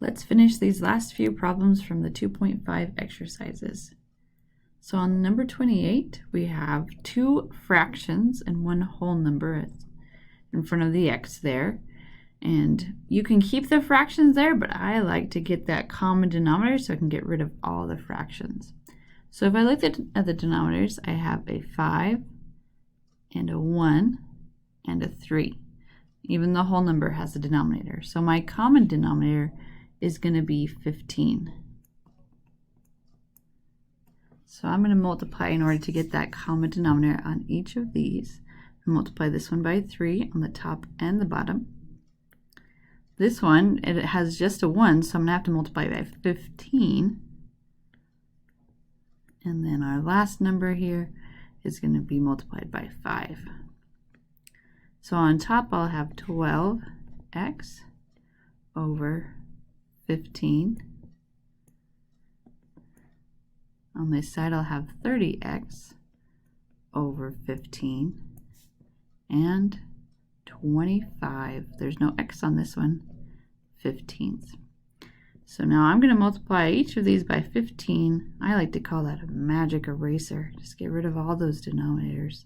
Let's finish these last few problems from the 2.5 exercises. So on number 28, we have two fractions and one whole number in front of the x there. And you can keep the fractions there, but I like to get that common denominator so I can get rid of all the fractions. So if I look at the denominators, I have a 5 and a 1 and a 3. Even the whole number has a denominator. So my common denominator is going to be 15. So I'm going to multiply in order to get that common denominator on each of these. I multiply this one by 3 on the top and the bottom. This one, it has just a 1, so I'm going to have to multiply by 15. And then our last number here is going to be multiplied by 5. So on top I'll have 12x over 15. On this side I'll have 30x over 15 and 25. There's no x on this one, 15th. So now I'm going to multiply each of these by 15. I like to call that a magic eraser. Just get rid of all those denominators.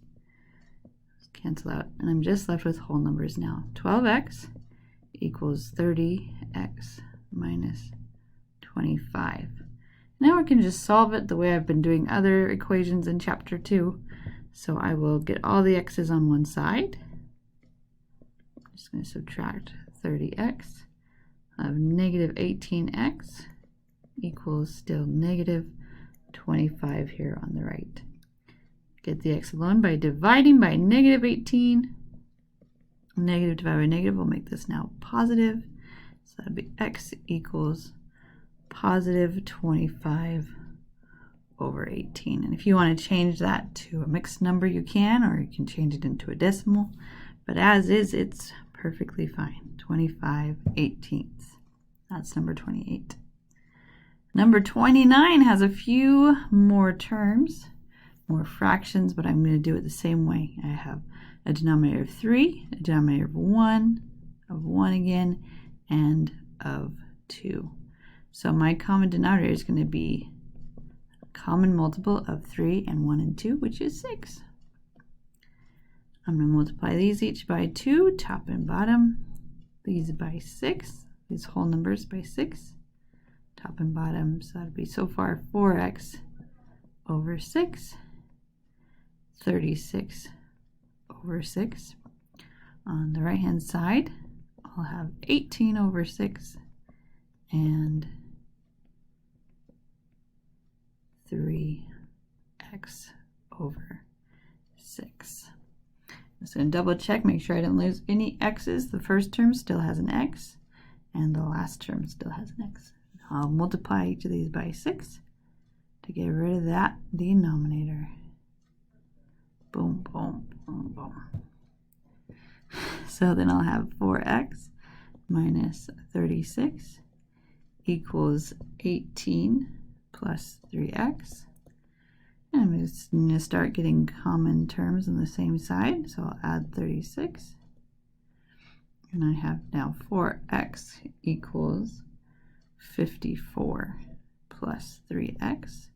Just cancel out. And I'm just left with whole numbers now. 12x equals 30x minus 25. Now I can just solve it the way I've been doing other equations in chapter 2. So I will get all the x's on one side. I'm just going to subtract 30x. I have negative 18x equals still negative 25 here on the right. Get the x alone by dividing by negative 18. Negative divided by negative will make this now positive. So that would be x equals positive 25 over 18. And if you want to change that to a mixed number, you can, or you can change it into a decimal. But as is, it's perfectly fine. 25/18. That's number 28. Number 29 has a few more terms, more fractions, but I'm going to do it the same way. I have a denominator of 3, a denominator of 1 again, and of 2. So my common denominator is going to be a common multiple of 3 and 1 and 2, which is 6. I'm going to multiply these each by 2, top and bottom. These by 6, these whole numbers by 6, top and bottom. So that would be so far 4x over 6, 36 over 6. On the right hand side, I'll have 18 over 6 and 3x over 6. I'm just going to double check, make sure I didn't lose any x's. The first term still has an x, and the last term still has an x. I'll multiply each of these by 6 to get rid of that denominator. Boom, boom, boom, boom. So then I'll have 4x minus 36 equals 18 plus 3x. And I'm just going to start getting common terms on the same side. So I'll add 36. And I have now 4x equals 54 plus 3x.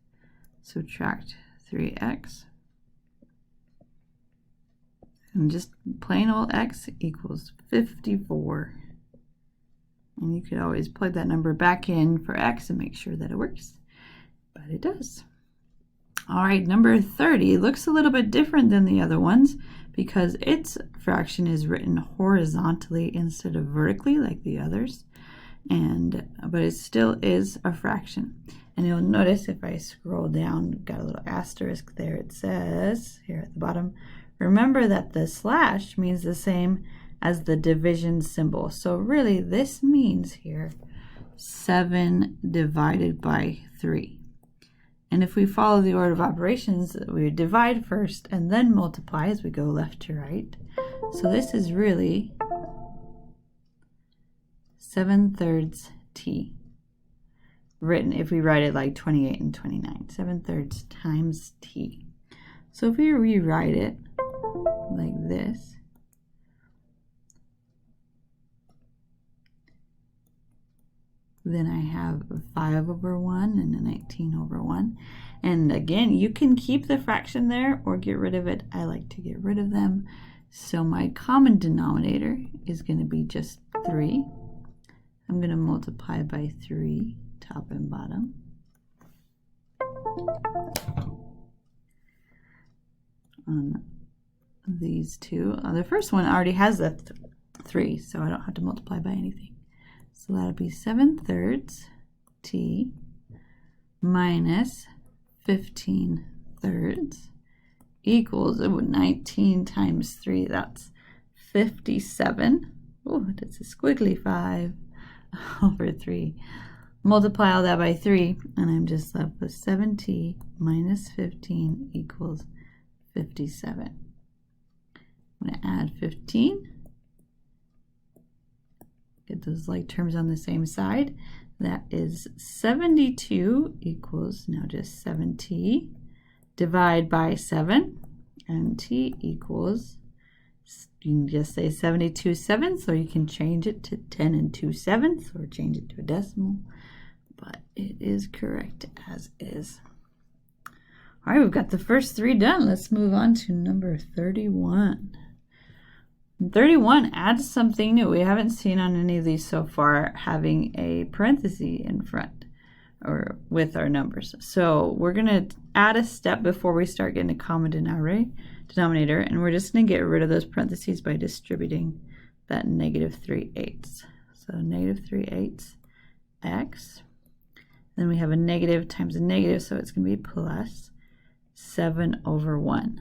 Subtract 3x. And just plain old x equals 54. And you could always plug that number back in for x and make sure that it works. But it does. All right, number 30 looks a little bit different than the other ones because its fraction is written horizontally instead of vertically like the others. But it still is a fraction. And you'll notice if I scroll down, got a little asterisk there, it says here at the bottom, remember that the slash means the same as the division symbol. So really this means here 7 divided by 3. And if we follow the order of operations, we divide first and then multiply as we go left to right. So this is really 7/3 t. Written if we write it like 28 and 29. 7/3 times t. So if we rewrite it like this, Then I have 5 over 1 and a 19 over 1. And again, you can keep the fraction there or get rid of it. I like to get rid of them. So my common denominator is going to be just 3. I'm going to multiply by 3, top and bottom. On these two. The first one already has a 3, so I don't have to multiply by anything. So that'll be 7/3 t minus 15/3 equals 19 times 3. That's 57. Oh, that's a squiggly 5 over 3. Multiply all that by 3, and I'm just left with 7t minus 15 equals 57. I'm going to add 15. Get those like terms on the same side. That is 72 equals now just 7t. Divide by 7, and t equals, you can just say 72/7, so you can change it to 10 2/7 or change it to a decimal, but it is correct as is. All right, we've got the first 3 done. Let's move on to number 31. 31 adds something new. We haven't seen on any of these so far, having a parenthesis in front or with our numbers. So we're going to add a step before we start getting a common denominator, and we're just going to get rid of those parentheses by distributing that -3/8. So -3/8 x. Then we have a negative times a negative, so it's going to be plus 7 over 1,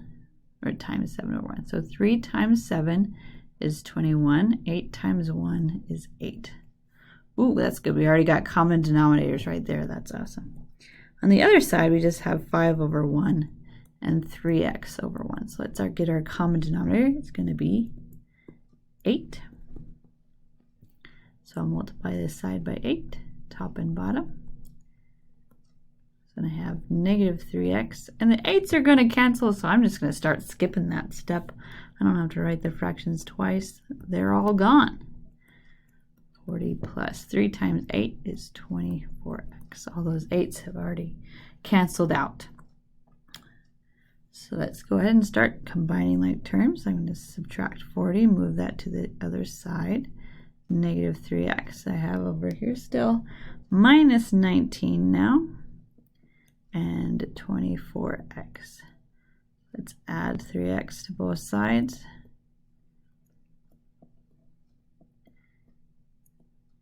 or times 7 over 1. So 3 times 7 is 21. 8 times 1 is 8. Ooh, that's good. We already got common denominators right there. That's awesome. On the other side, we just have 5 over 1 and 3x over 1. So let's get our common denominator. It's going to be 8. So I'll multiply this side by 8, top and bottom. So I have -3x, and the 8's are going to cancel, so I'm just going to start skipping that step. I don't have to write the fractions twice. They're all gone. 40 plus 3 times 8 is 24x. All those 8's have already canceled out. So let's go ahead and start combining like terms. I'm going to subtract 40, move that to the other side. -3x. I have over here still minus 19 now, and 24x. Let's add 3x to both sides.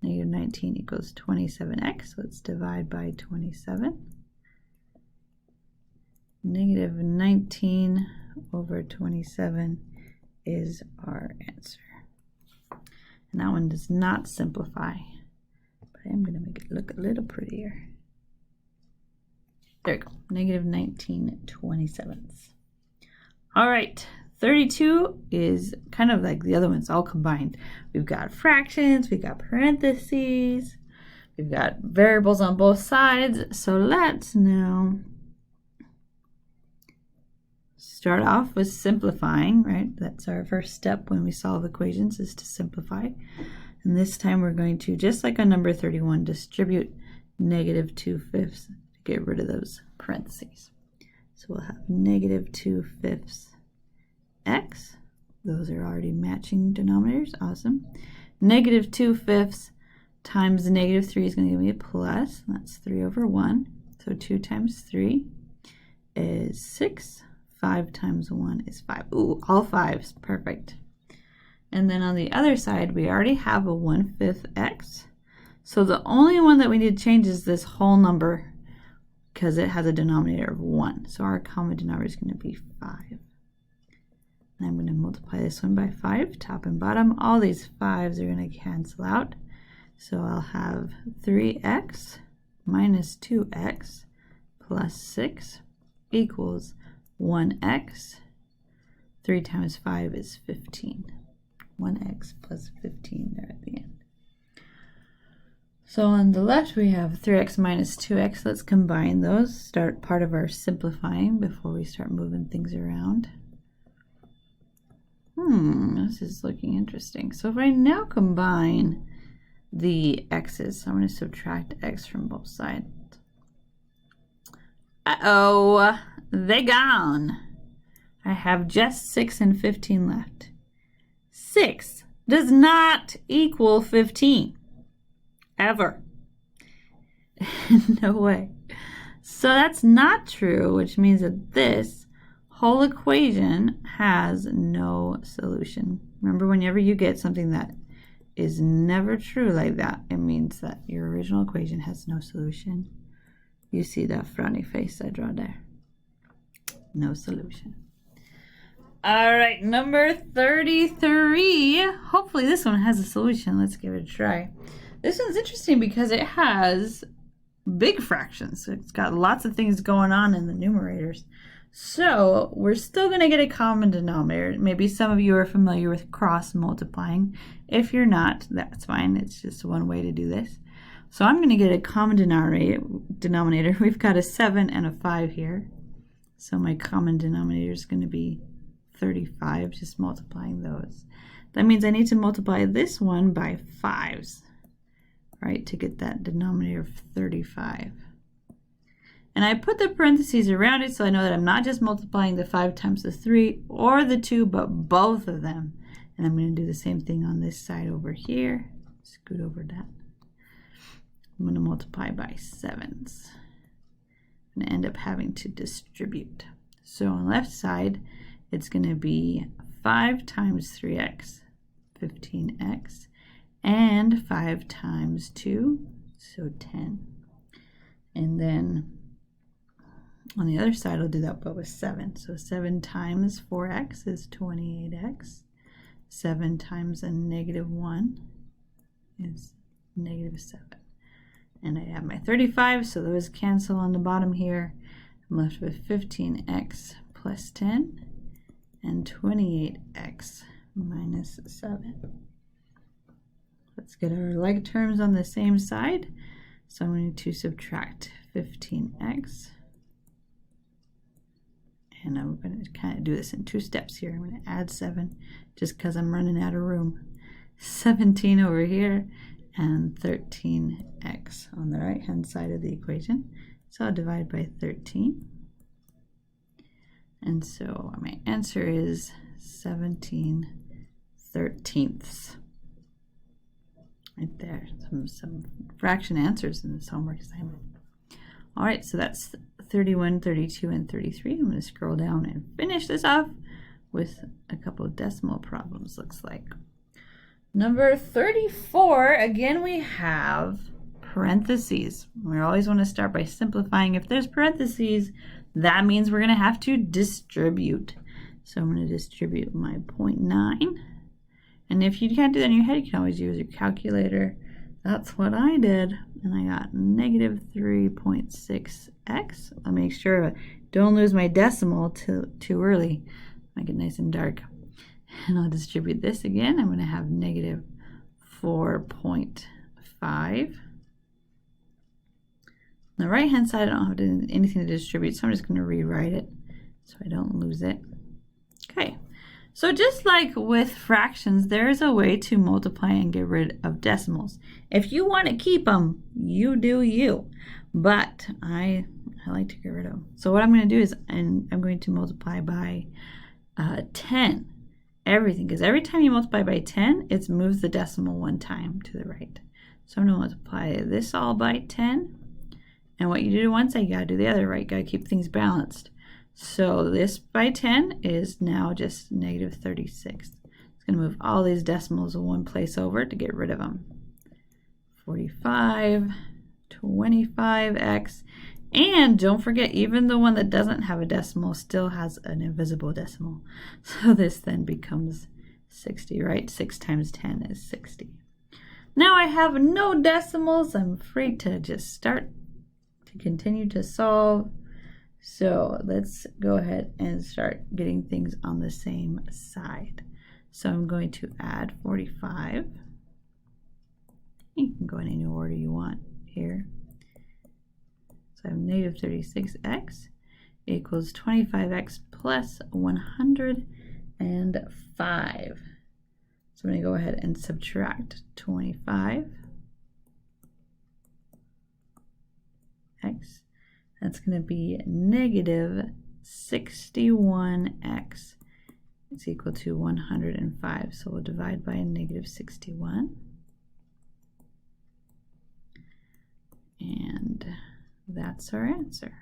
-19 equals 27x. Let's divide by 27. -19 over 27 is our answer. And that one does not simplify, but I'm going to make it look a little prettier. There we go, -19/27. All right, 32 is kind of like the other ones, all combined. We've got fractions, we've got parentheses, we've got variables on both sides. So let's now start off with simplifying, right? That's our first step when we solve equations, is to simplify. And this time we're going to, just like on number 31, distribute -2/5 to get rid of those parentheses. So we'll have -2/5 x. Those are already matching denominators. Awesome. -2/5 times the -3 is going to give me a plus. That's 3 over 1. So 2 times 3 is 6. 5 times 1 is 5. Ooh, all 5s. Perfect. And then on the other side, we already have a 1/5 x. So the only one that we need to change is this whole number, because it has a denominator of 1. So our common denominator is going to be 5. And I'm going to multiply this one by 5, top and bottom. All these 5s are going to cancel out. So I'll have 3x minus 2x plus 6 equals 1x. 3 times 5 is 15. 1x plus 15 there at the end. So on the left we have 3x minus 2x. Let's combine those. Start part of our simplifying before we start moving things around. This is looking interesting. So if I now combine the x's. So I'm going to subtract x from both sides. Uh-oh, they gone. I have just 6 and 15 left. 6 does not equal 15. Ever. No way. So that's not true, which means that this whole equation has no solution. Remember, whenever you get something that is never true like that, it means that your original equation has no solution. You see that frowny face I draw there. No solution. All right, number 33. Hopefully this one has a solution. Let's give it a try. This one's interesting because it has big fractions. It's got lots of things going on in the numerators. So we're still going to get a common denominator. Maybe some of you are familiar with cross multiplying. If you're not, that's fine. It's just one way to do this. So I'm going to get a common denominator. We've got a 7 and a 5 here. So my common denominator is going to be 35, just multiplying those. That means I need to multiply this one by 5s, right, to get that denominator of 35. And I put the parentheses around it so I know that I'm not just multiplying the 5 times the 3 or the 2, but both of them. And I'm going to do the same thing on this side over here. Scoot over that. I'm going to multiply by 7s. I'm going to end up having to distribute. So on the left side, it's going to be 5 times 3x, 15x, and 5 times 2, so 10. And then on the other side, I'll do that but with 7. So 7 times 4x is 28x. 7 times a negative 1 is negative 7. And I have my 35, so those cancel on the bottom here. I'm left with 15x plus 10 and 28x minus 7. Let's get our like terms on the same side. So I'm going to subtract 15x. And I'm going to kind of do this in 2 steps here. I'm going to add 7 just because I'm running out of room. 17 over here and 13x on the right hand side of the equation. So I'll divide by 13. And so my answer is 17/13. Right there, some fraction answers in this homework assignment. All right, so that's 31, 32, and 33. I'm going to scroll down and finish this off with a couple of decimal problems, looks like. Number 34, again, we have parentheses. We always want to start by simplifying. If there's parentheses, that means we're going to have to distribute. So I'm going to distribute my 0.9. And if you can't do that in your head, you can always use your calculator. That's what I did. And I got negative 3.6x. I'll make sure I don't lose my decimal too early. Make it nice and dark. And I'll distribute this again. I'm going to have negative 4.5. On the right hand side, I don't have anything to distribute, so I'm just going to rewrite it so I don't lose it. Okay, so just like with fractions, there is a way to multiply and get rid of decimals. If you want to keep them, you do you. But I like to get rid of them. So what I'm going to do is I'm going to multiply by 10. Everything, because every time you multiply by 10, it moves the decimal one time to the right. So I'm going to multiply this all by 10. And what you do to one side, you got to do the other, right? You got to keep things balanced. So this by 10 is now just negative 36. It's going to move all these decimals one place over to get rid of them. 45, 25x. And don't forget, even the one that doesn't have a decimal still has an invisible decimal. So this then becomes 60, right? 6 times 10 is 60. Now I have no decimals. I'm free to just start to continue to solve. So let's go ahead and start getting things on the same side. So I'm going to add 45. You can go in any order you want here. So I have negative 36x equals 25x plus 105. So I'm going to go ahead and subtract 25 That's going to be negative 61x is equal to 105. So we'll divide by negative 61. And that's our answer.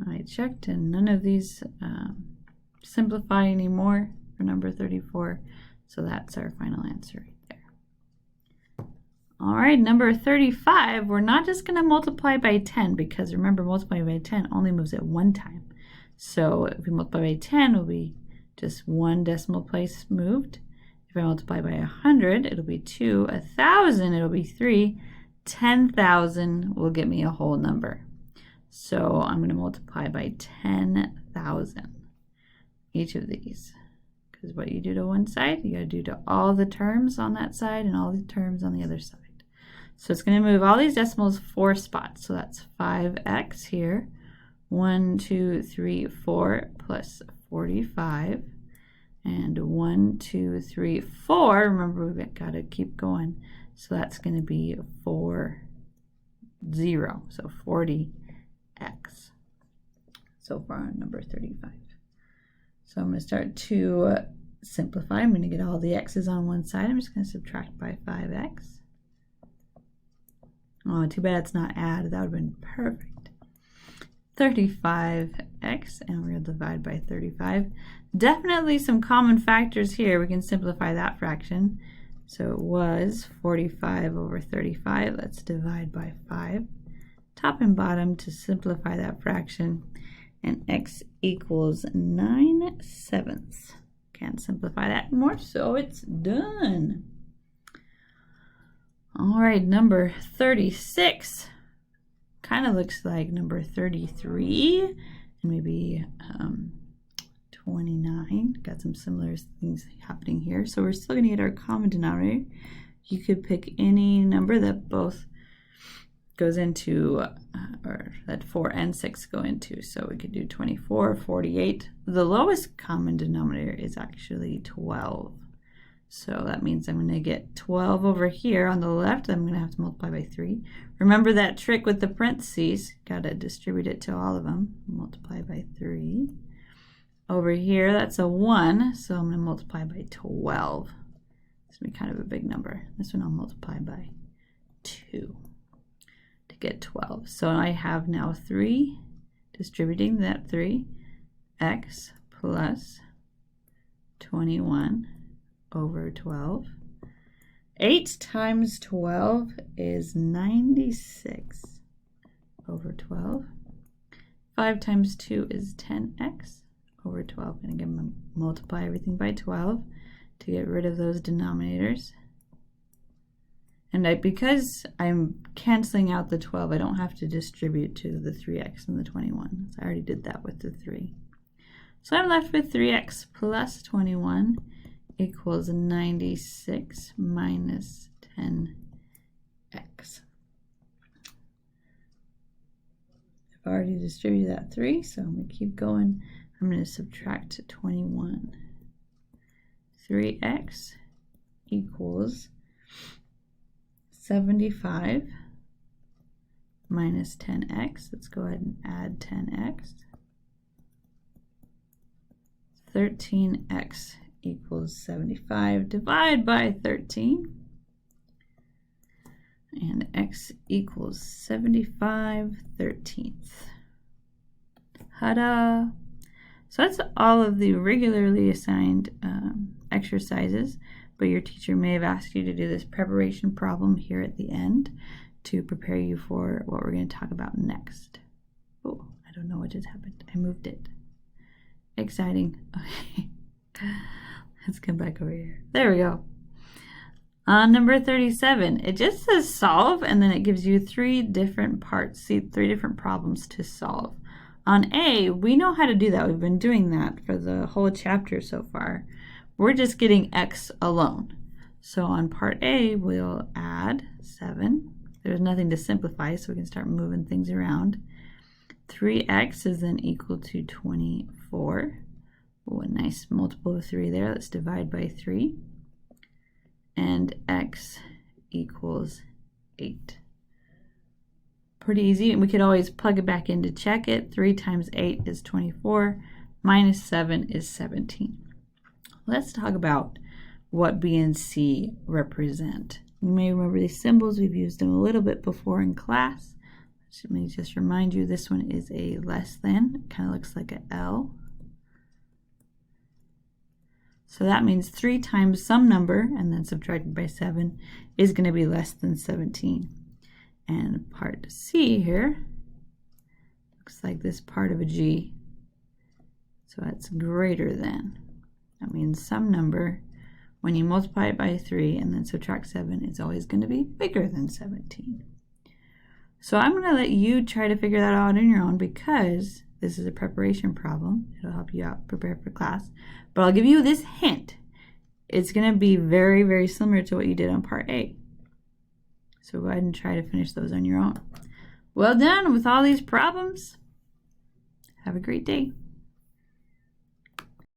I checked and none of these simplify anymore for number 34. So that's our final answer right there. All right, number 35, we're not just going to multiply by 10 because remember multiplying by 10 only moves at one time. So if we multiply by 10, it'll be just one decimal place moved. If I multiply by 100, it'll be 2. 1,000, it'll be 3. 10,000 will get me a whole number. So I'm going to multiply by 10,000 each of these. Because what you do to one side, you got to do to all the terms on that side and all the terms on the other side. So it's going to move all these decimals 4 spots. So that's 5x here. 1, 2, 3, 4 plus 45. And 1, 2, 3, 4. Remember, we've got to keep going. So that's going to be 40. So 40x. So far on number 35. So I'm going to start to simplify. I'm going to get all the x's on one side. I'm just going to subtract by 5x. Oh, too bad it's not add. That would have been perfect. 35x, and we're going to divide by 35. Definitely some common factors here. We can simplify that fraction. So it was 45 over 35. Let's divide by 5. Top and bottom to simplify that fraction. And x equals 9/7. Can't simplify that more, so it's done. All right, number 36 kind of looks like number 33 and maybe 29. Got some similar things happening here. So we're still going to get our common denominator. You could pick any number that both goes into, or that 4 and 6 go into. So we could do 24, 48. The lowest common denominator is actually 12. So that means I'm going to get 12 over here on the left. I'm going to have to multiply by 3. Remember that trick with the parentheses. Got to distribute it to all of them. Multiply by 3. Over here, that's a 1. So I'm going to multiply by 12. This will be kind of a big number. This one I'll multiply by 2 to get 12. So I have now 3, distributing that 3, x plus 21 over 12. 8 times 12 is 96 over 12. 5 times 2 is 10x over 12. And again, multiply everything by 12 to get rid of those denominators. And because I'm canceling out the 12, I don't have to distribute to the 3x and the 21. So I already did that with the 3. So I'm left with 3x plus 21 equals 96 minus 10x. I've already distributed that 3, so I'm going to keep going. I'm going to subtract 21. 3x equals 75 minus 10x. Let's go ahead and add 10x. 13x equals 75. Divide by 13. And x equals 75/13. Ta-da! So that's all of the regularly assigned exercises, but your teacher may have asked you to do this preparation problem here at the end to prepare you for what we're going to talk about next. Oh, I don't know what just happened. I moved it. Exciting. Okay. Let's come back over here. There we go. On number 37, it just says solve, and then it gives you 3 different parts, 3 different problems to solve. On A, we know how to do that. We've been doing that for the whole chapter so far. We're just getting x alone. So on part A, we'll add 7. There's nothing to simplify, so we can start moving things around. 3x is then equal to 24. Oh, a nice multiple of 3 there. Let's divide by 3. And x equals 8. Pretty easy, and we could always plug it back in to check it. 3 times 8 is 24, minus 7 is 17. Let's talk about what B and C represent. You may remember these symbols. We've used them a little bit before in class. Let me just remind you, this one is a less than. It kind of looks like an L. So that means 3 times some number and then subtracted by 7 is going to be less than 17. And part C here looks like this part of a G. So that's greater than. That means some number, when you multiply it by 3 and then subtract 7, is always going to be bigger than 17. So I'm going to let you try to figure that out on your own because this is a preparation problem. It'll help you out prepare for class. But I'll give you this hint. It's going to be very, very similar to what you did on part A. So go ahead and try to finish those on your own. Well done with all these problems. Have a great day.